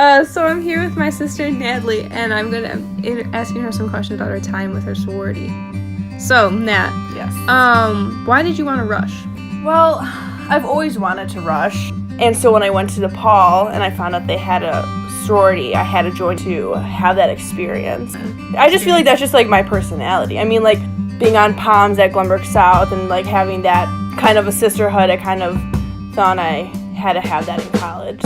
So I'm here with my sister Natalie, and I'm gonna asking her some questions about her time with her sorority. So, Nat. Yes. Why did you want to rush? Well, I've always wanted to rush, and so when I went to DePaul and I found out they had a sorority, I had to join to have that experience. I just feel like that's just like my personality. I mean, like being on Palms at Glenbrook South and like having that kind of a sisterhood, I kind of thought I had to have that in college.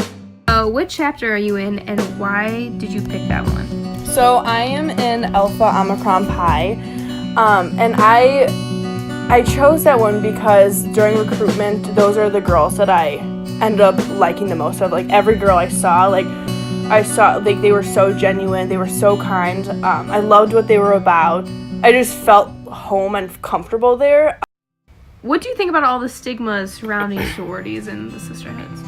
What chapter are you in, and why did you pick that one? So I am in Alpha Omicron Pi, and I chose that one because during recruitment, those are the girls that I ended up liking the most of. Like every girl I saw like they were so genuine, they were so kind. I loved what they were about. I just felt home and comfortable there. What do you think about all the stigmas surrounding sororities and the sisterhoods?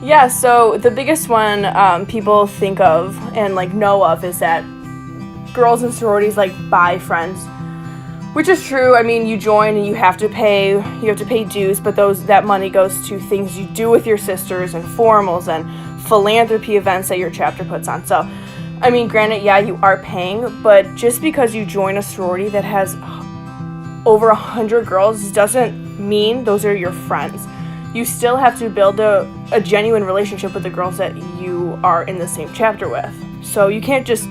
Yeah, so the biggest one people think of and like know of is that girls in sororities like buy friends, which is true. I mean, you join and you have to pay dues, but that money goes to things you do with your sisters and formals and philanthropy events that your chapter puts on. So, I mean, granted, yeah, you are paying, but just because you join a sorority that has over 100 girls doesn't mean those are your friends. You still have to build a genuine relationship with the girls that you are in the same chapter with. So you can't just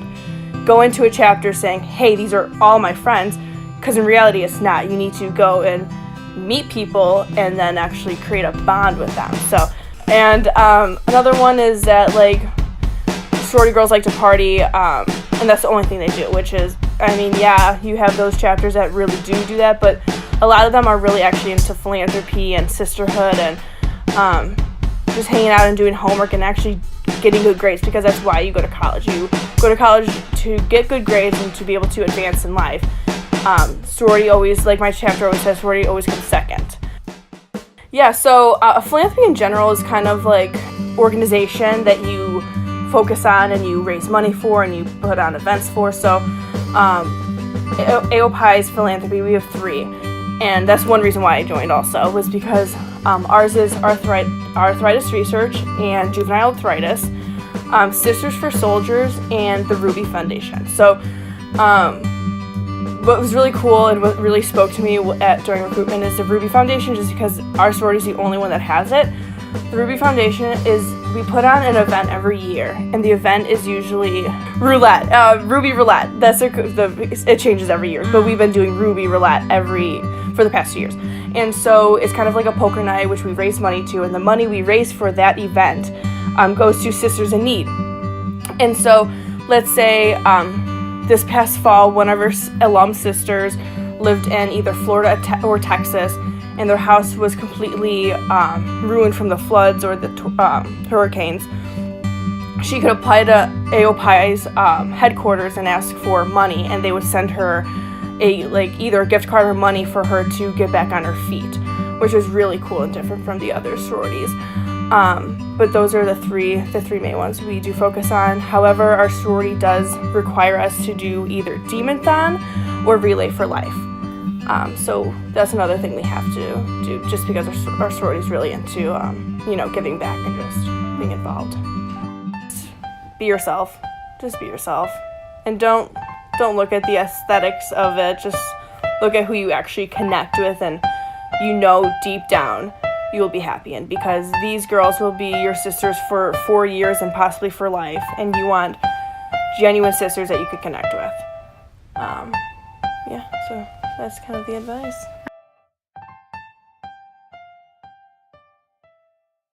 go into a chapter saying, hey, these are all my friends, because in reality it's not. You need to go and meet people and then actually create a bond with them. So, and another one is that like sorority girls like to party, and that's the only thing they do, which is, I mean, yeah, you have those chapters that really do that, but a lot of them are really actually into philanthropy and sisterhood and just hanging out and doing homework and actually getting good grades, because that's why you go to college. You go to college to get good grades and to be able to advance in life. Sorority always, like my chapter always says, sorority always comes second. Yeah, so philanthropy in general is kind of like organization that you focus on and you raise money for and you put on events for. So AOPI's philanthropy, we have 3. And that's one reason why I joined also, was because ours is arthritis research and juvenile arthritis, Sisters for Soldiers, and the Ruby Foundation. So what was really cool and what really spoke to me during recruitment is the Ruby Foundation, just because our sorority is the only one that has it. The Ruby Foundation is, we put on an event every year, and the event is usually roulette, Ruby Roulette. It changes every year, but we've been doing Ruby Roulette for the past 2 years. And so it's kind of like a poker night, which we raise money to, and the money we raise for that event goes to Sisters in Need. And so let's say this past fall, one of our alum sisters lived in either Florida or Texas, and their house was completely ruined from the floods or the hurricanes. She could apply to AOPI's headquarters and ask for money, and they would send her either a gift card or money for her to get back on her feet, which is really cool and different from the other sororities. But those are the three main ones we do focus on. However, our sorority does require us to do either Demon-thon or Relay for Life. So that's another thing we have to do, just because our sorority is really into, giving back and just being involved. Be yourself. Just be yourself. And don't look at the aesthetics of it. Just look at who you actually connect with, and deep down you will be happy in, because these girls will be your sisters for 4 years and possibly for life, and you want genuine sisters that you could connect with. So that's kind of the advice.